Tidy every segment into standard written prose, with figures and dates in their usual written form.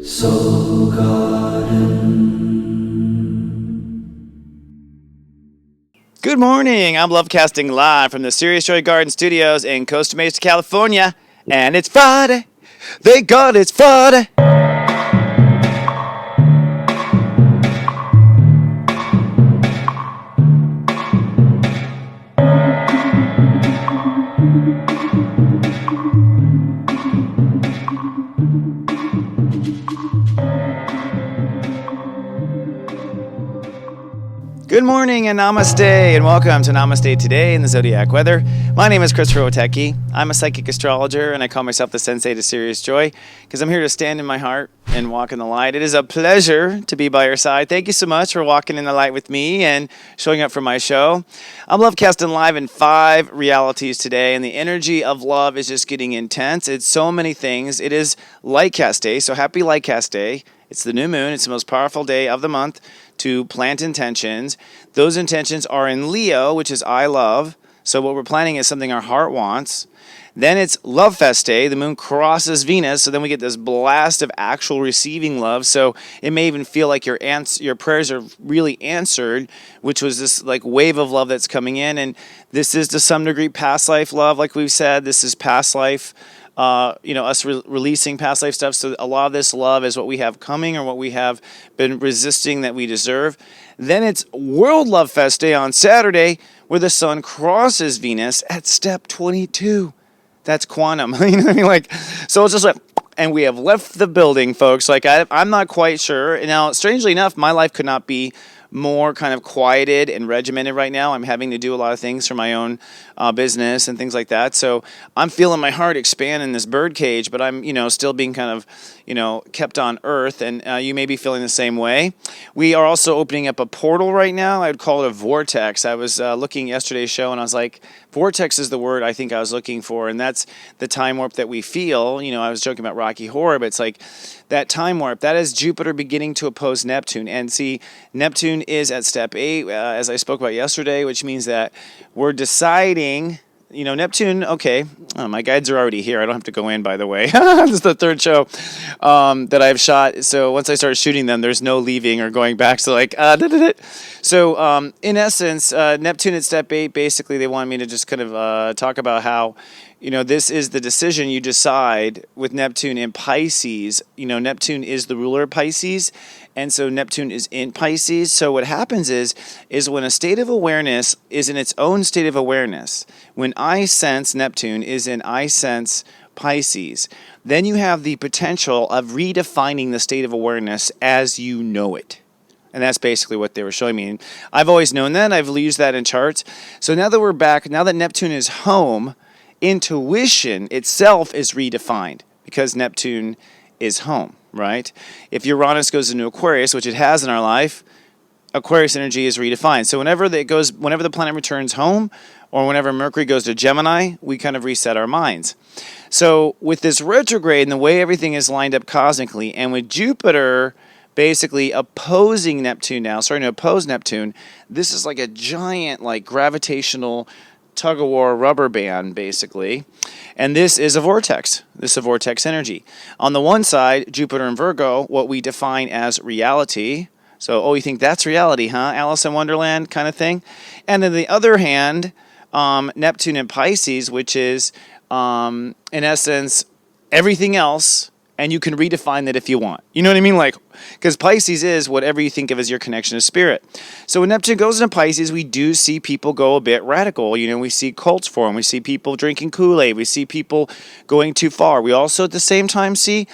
Soul Garden. Good morning. I'm LoveCasting live from the Serious Joy Garden Studios in Costa Mesa, California, and it's Friday. Thank God it's Friday. Good morning and namaste, and welcome to Namaste Today in the Zodiac Weather. My name is stepº21. I'm a psychic astrologer, and I call myself the Sensei to Serious Joy because I'm here to stand in my heart and walk in the light. It is a pleasure to be by your side. Thank you so much for walking in the light with me and showing up for my show. I'm LoveCasting live in 5 realities today, and the energy of love is just getting intense. It's so many things. It is Lightcast Day, so happy Lightcast Day. It's the new moon. It's the most powerful day of the month to plant intentions. Those intentions are in Leo, which is I love. So what we're planning is something our heart wants. Then it's LoveFest Day. The moon crosses Venus, so then we get this blast of actual receiving love. So it may even feel like your prayers are really answered, which was this like wave of love that's coming in. And this is to some degree past life love, like we've said. This is past life. Us releasing past life stuff. So a lot of this love is what we have coming or what we have been resisting that we deserve. Then it's World Love Fest Day on Saturday, where the sun crosses Venus at step 22. That's quantum. You know what I mean? Like, so it's just like, and we have left the building, folks. Like, I'm not quite sure. Now, strangely enough, my life could not be more kind of quieted and regimented right now. I'm having to do a lot of things for my own business and things like that. So I'm feeling my heart expand in this bird cage, but I'm, still being kind of, kept on earth. And you may be feeling the same way. We are also opening up a portal right now. I would call it a vortex. I was looking yesterday's show and I was like, vortex is the word I think I was looking for. And that's the time warp that we feel. I was joking about Rocky Horror, but it's like that time warp. That is Jupiter beginning to oppose Neptune. And see, Neptune is at step 8, as I spoke about yesterday, which means that we're deciding, Neptune, okay, my guides are already here. I don't have to go in, by the way. This is the 3rd show that I've shot. So once I start shooting them, there's no leaving or going back. So So in essence, Neptune at step 8, basically they want me to just kind of talk about how, this is the decision you decide with Neptune in Pisces. Neptune is the ruler of Pisces, and so Neptune is in Pisces. So what happens is when a state of awareness is in its own state of awareness, when I sense Neptune is in I sense Pisces, then you have the potential of redefining the state of awareness as you know it. And that's basically what they were showing me. And I've always known that. I've used that in charts. So now that we're back, now that Neptune is home, intuition itself is redefined because Neptune is home, right? If Uranus goes into Aquarius, which it has in our life, Aquarius energy is redefined. So whenever the planet returns home, or whenever Mercury goes to Gemini, we kind of reset our minds. So with this retrograde and the way everything is lined up cosmically, and with Jupiter basically opposing Neptune now, starting to oppose Neptune, this is like a giant like gravitational tug-of-war rubber band, basically. And this is a vortex. This is a vortex energy. On the one side, Jupiter and Virgo, what we define as reality. So, you think that's reality, huh? Alice in Wonderland kind of thing. And on the other hand, Neptune and Pisces, which is, in essence, everything else, and you can redefine that if you want. You know what I mean? Like, because Pisces is whatever you think of as your connection to spirit. So when Neptune goes into Pisces, we do see people go a bit radical. We see cults form. We see people drinking Kool-Aid. We see people going too far. We also at the same time see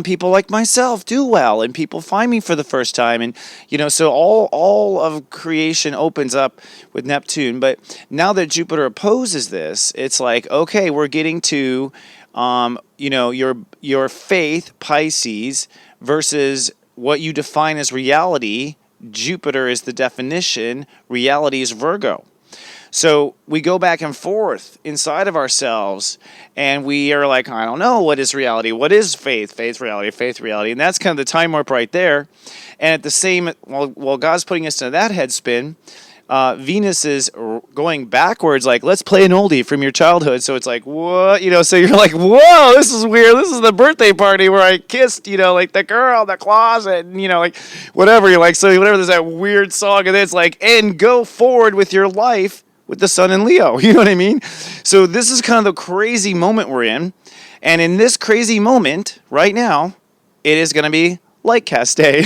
people like myself do well, and people find me for the first time. And, so all of creation opens up with Neptune. But now that Jupiter opposes this, it's like, okay, we're getting to your faith, Pisces, versus what you define as reality. Jupiter is the definition. Reality is Virgo. So we go back and forth inside of ourselves, and we are like, I don't know, what is reality? What is faith? Faith, reality. And that's kind of the time warp right there. And at the same, while God's putting us into that headspin, Venus is going backwards, like, let's play an oldie from your childhood. So it's like, what? So you're like, whoa, this is weird. This is the birthday party where I kissed, like the girl in the closet, and, like whatever. You're like, so whatever, there's that weird song, and it's like, and go forward with your life with the sun in Leo. You know what I mean? So this is kind of the crazy moment we're in. And in this crazy moment right now, it is going to be like cast day.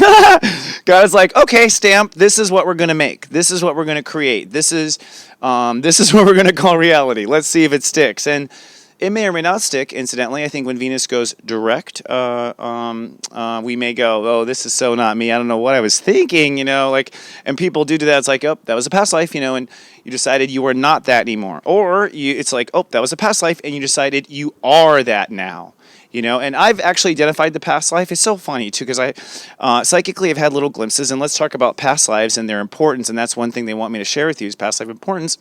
God's like, okay, stamp, this is what we're going to make. This is what we're going to create. This is what we're going to call reality. Let's see if it sticks. And it may or may not stick, incidentally. I think when Venus goes direct, we may go, oh, this is so not me. I don't know what I was thinking, and people do that. It's like, oh, that was a past life, and you decided you were not that anymore. Or it's like, oh, that was a past life, and you decided you are that now. And I've actually identified the past life. It's so funny, too, because I psychically have had little glimpses, and let's talk about past lives and their importance, and that's one thing they want me to share with you is past life importance.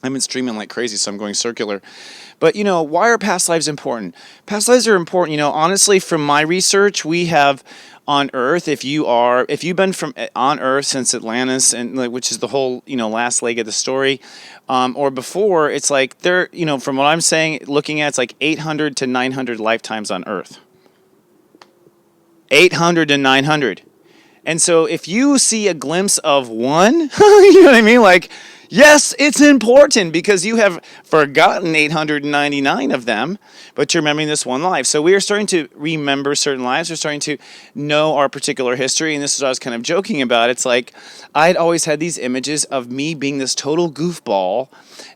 I've been streaming like crazy, so I'm going circular. But, why are past lives important? Past lives are important, honestly, from my research, we have on Earth, if you've been on Earth since Atlantis, and which is the whole, last leg of the story, or before, it's like from what I'm saying, looking at, it's like 800 to 900 lifetimes on Earth. 800 to 900. And so if you see a glimpse of one, you know what I mean? Like, yes, it's important because you have forgotten 899 of them, but you're remembering this one life. So we are starting to remember certain lives. We're starting to know our particular history, and this is what I was kind of joking about. It's like I'd always had these images of me being this total goofball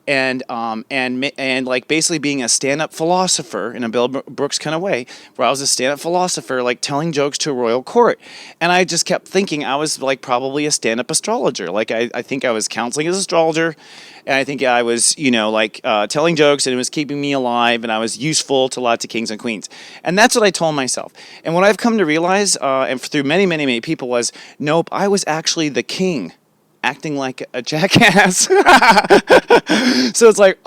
and like basically being a stand-up philosopher in a Bill Brooks kind of way, where I was a stand-up philosopher, like telling jokes to a royal court. And I just kept thinking I was like probably a stand-up astrologer. Like I think I was counseling as an astrologer, and I think I was, telling jokes, and it was keeping me alive, and I was useful to lots of kings and queens. And that's what I told myself. And what I've come to realize, and through many, many, many people, was, nope, I was actually the king, acting like a jackass. So it's like,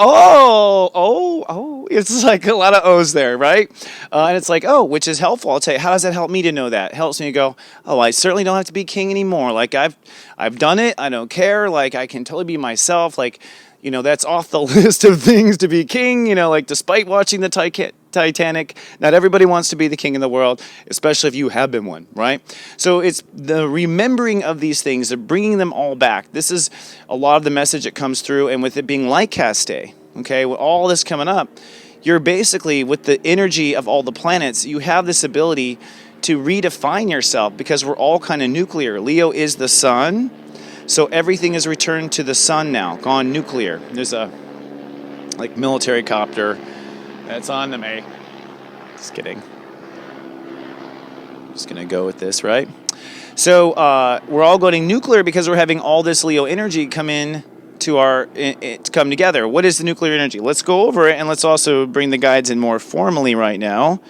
it's like a lot of O's there, right? And it's like, which is helpful. I'll tell you, how does that help me to know that? It helps me to go, I certainly don't have to be king anymore. Like I've done it. I don't care. Like I can totally be myself. Like, that's off the list of things to be king, like despite watching the Titanic, not everybody wants to be the king of the world, especially if you have been one, right? So it's the remembering of these things, the bringing them all back. This is a lot of the message that comes through, and with it being like cast day, okay, with all this coming up, you're basically, with the energy of all the planets, you have this ability to redefine yourself because we're all kind of nuclear. Leo is the sun. So everything is returned to the sun now, gone nuclear. There's a military copter that's on the me. Just kidding. Just gonna go with this, right? So we're all going nuclear because we're having all this Leo energy come in to come together. What is the nuclear energy? Let's go over it, and let's also bring the guides in more formally right now.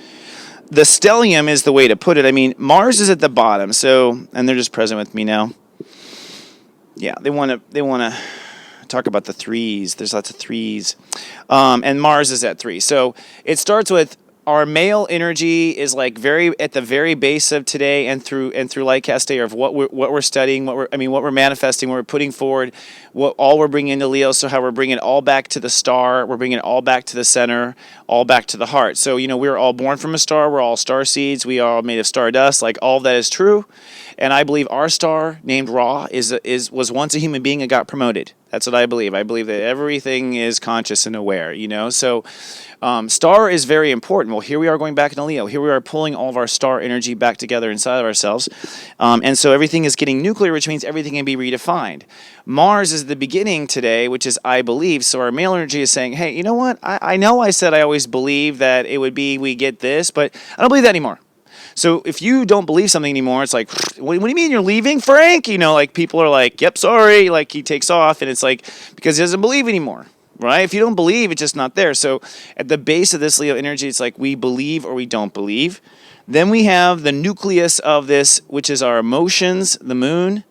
The stellium is the way to put it. I mean, Mars is at the bottom, and they're just present with me now. Yeah, they want to talk about the threes. There's lots of threes. And Mars is at 3. So it starts with our male energy is like at the very base of today and through light cast day of what we're studying, what we're manifesting, what we're putting forward, what all we're bringing into Leo. So how we're bringing it all back to the star, we're bringing it all back to the center, all back to the heart. So we're all born from a star. We're all star seeds. We are all made of stardust. Like all of that is true. And I believe our star, named Ra, was once a human being and got promoted. That's what I believe. I believe that everything is conscious and aware, So star is very important. Well, here we are going back into Leo. Here we are pulling all of our star energy back together inside of ourselves. And so everything is getting nuclear, which means everything can be redefined. Mars is the beginning today, which is I believe. So our male energy is saying, hey, you know what? I know I said I always believe that it would be we get this, but I don't believe that anymore. So if you don't believe something anymore, it's like, what do you mean you're leaving, Frank? People are like, yep, sorry. Like he takes off, and it's like, because he doesn't believe anymore, right? If you don't believe, it's just not there. So at the base of this Leo energy, it's like we believe or we don't believe. Then we have the nucleus of this, which is our emotions, the moon,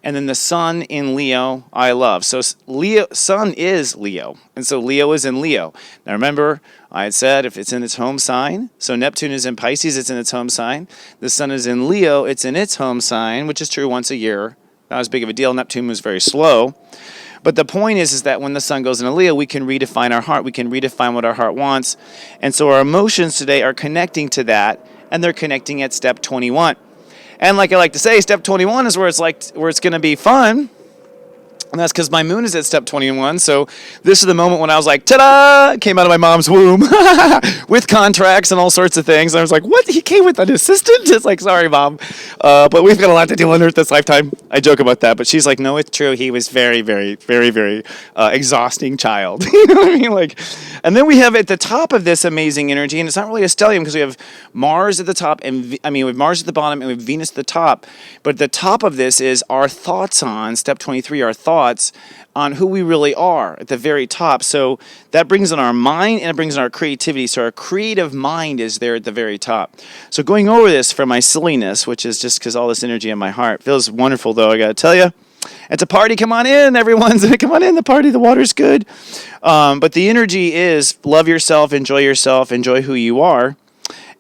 and then the sun in Leo, I love. So sun is Leo, and so Leo is in Leo. Now remember, I had said if it's in its home sign, so Neptune is in Pisces, it's in its home sign. The sun is in Leo, it's in its home sign, which is true once a year, not as big of a deal. Neptune moves very slow. But the point is that when the sun goes into Leo, we can redefine our heart. We can redefine what our heart wants. And so our emotions today are connecting to that, and they're connecting at step 21. And like I like to say, step 21 is where it's going to be fun. And that's because my moon is at step 21. So this is the moment when I was like, ta-da! Came out of my mom's womb with contracts and all sorts of things. And I was like, what? He came with an assistant? It's like, sorry, Mom. But we've got a lot to do on Earth this lifetime. I joke about that. But she's like, no, it's true. He was very, very, very, very exhausting child. You know what I mean? Like, and then we have at the top of this amazing energy, and it's not really a stellium because we have Mars at the top, we have Mars at the bottom, and we have Venus at the top. But at the top of this is our thoughts on step 23, our thoughts on who we really are at the very top. So that brings in our mind and it brings in our creativity. So our creative mind is there at the very top. So going over this from my silliness, which is just because all this energy in my heart feels wonderful, though, I got to tell you. It's a party. Come on in, everyone's come on in. The party, the water's good. But the energy is love yourself, enjoy who you are.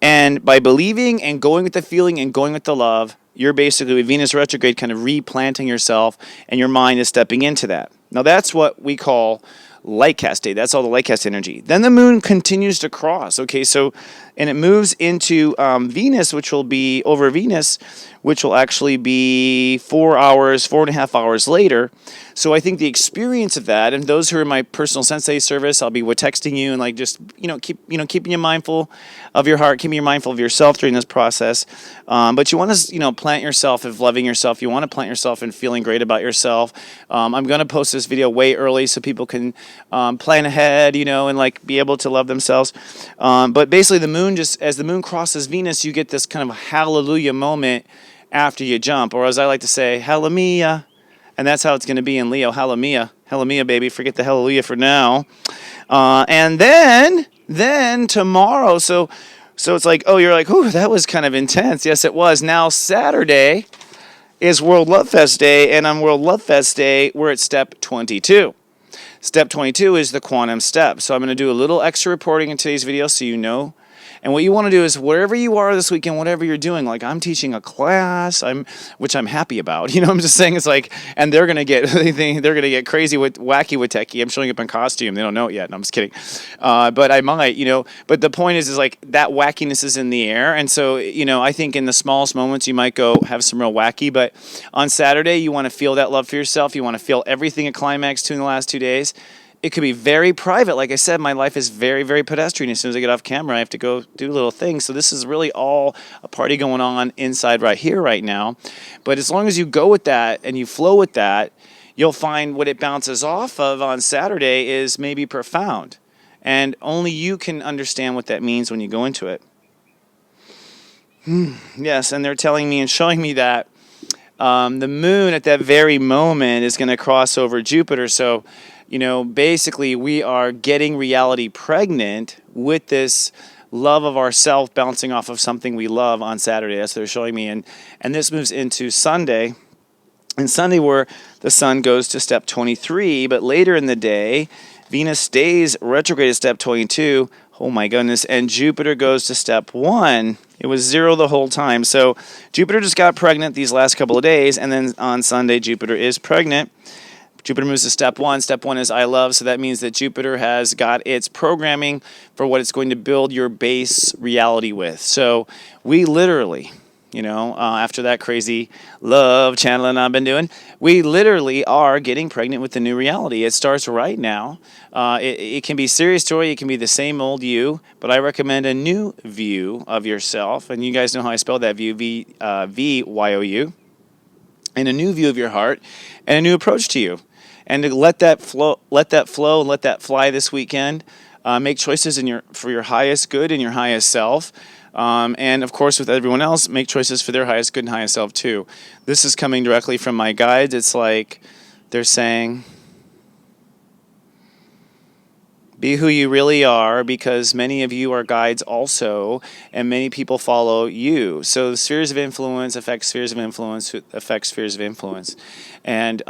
And by believing and going with the feeling and going with the love, you're basically with Venus retrograde kind of replanting yourself, and your mind is stepping into that. Now that's what we call light cast day. That's all the light cast energy. Then the moon continues to cross. Okay, so and it moves into Venus, which will be over Venus, which will actually be 4.5 hours later. So I think the experience of that, and those who are in my personal Sensei service, I'll be texting you and like just keeping you mindful of your heart, keeping you mindful of yourself during this process. But you want to plant yourself of loving yourself. You want to plant yourself in feeling great about yourself. I'm going to post this video way early so people can plan ahead, and like be able to love themselves. But basically, the moon, just as the moon crosses Venus, you get this kind of hallelujah moment after you jump, or as I like to say, hallelujah. And that's how it's going to be in Leo. Hallelujah. Hallelujah, baby. Forget the hallelujah for now. And then tomorrow, so it's like, oh, you're like, ooh, that was kind of intense. Yes, it was. Now Saturday is World LoveFest Day, and on World LoveFest Day, we're at step 22. Step 22 is the quantum step. So I'm going to do a little extra reporting in today's video so you know. And what you want to do is wherever you are this weekend, whatever you're doing, like I'm teaching a class, which I'm happy about. I'm just saying it's like, and they're gonna get crazy wacky with techie. I'm showing up in costume. They don't know it yet. No, I'm just kidding. But I might, But the point is like that wackiness is in the air, and so I think in the smallest moments you might go have some real wacky. But on Saturday you want to feel that love for yourself. You want to feel everything at climax to in the last 2 days. It could be very private. Like I said, my life is very, very pedestrian. As soon as I get off camera, I have to go do little things. So this is really all a party going on inside right here, right now. But as long as you go with that and you flow with that, you'll find what it bounces off of on Saturday is maybe profound. And only you can understand what that means when you go into it. Yes, and they're telling me and showing me that the moon at that very moment is going to cross over Jupiter. So basically we are getting reality pregnant with this love of ourself bouncing off of something we love on Saturday. That's what they're showing me. And this moves into Sunday. And Sunday where the sun goes to step 23, but later in the day, Venus stays retrograde at step 22. Oh my goodness. And Jupiter goes to step 1. It was 0 the whole time. So Jupiter just got pregnant these last couple of days. And then on Sunday, Jupiter is pregnant. Jupiter moves to step 1. Step 1 is I love, so that means that Jupiter has got its programming for what it's going to build your base reality with. So we literally, after that crazy love channeling I've been doing, we literally are getting pregnant with the new reality. It starts right now. It can be serious joy, it can be the same old you, but I recommend a new view of yourself. And you guys know how I spell that view, V-Y-O-U. And a new view of your heart and a new approach to you. And to let that flow, and let that fly this weekend. Make choices for your highest good and your highest self. And of course, with everyone else, make choices for their highest good and highest self too. This is coming directly from my guides. It's like they're saying, be who you really are, because many of you are guides also, and many people follow you. So the spheres of influence affect spheres of influence, affect spheres of influence. And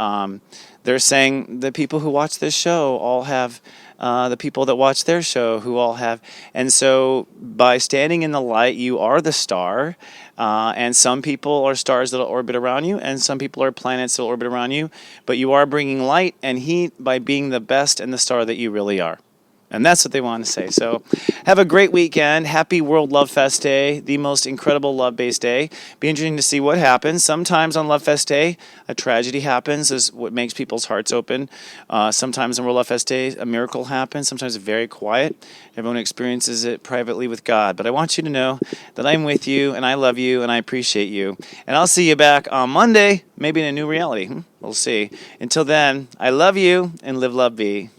They're saying the people who watch this show all have the people that watch their show who all have. And so by standing in the light, you are the star. And some people are stars that will orbit around you, and some people are planets that will orbit around you. But you are bringing light and heat by being the best and the star that you really are. And that's what they want to say. So have a great weekend. Happy World Love Fest Day, the most incredible love-based day. Be interesting to see what happens. Sometimes on Love Fest Day, a tragedy happens, is what makes people's hearts open. Sometimes on World Love Fest Day, a miracle happens. Sometimes it's very quiet. Everyone experiences it privately with God. But I want you to know that I'm with you, and I love you, and I appreciate you. And I'll see you back on Monday, maybe in a new reality. We'll see. Until then, I love you, and live, love, be.